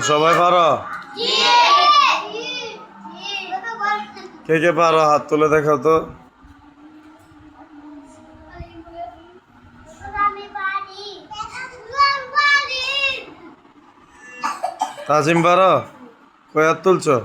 সবাই পারো? কে কে পারো হাত তুলে দেখাও তো। তাজিম পারো? কয় হাত তুলছো?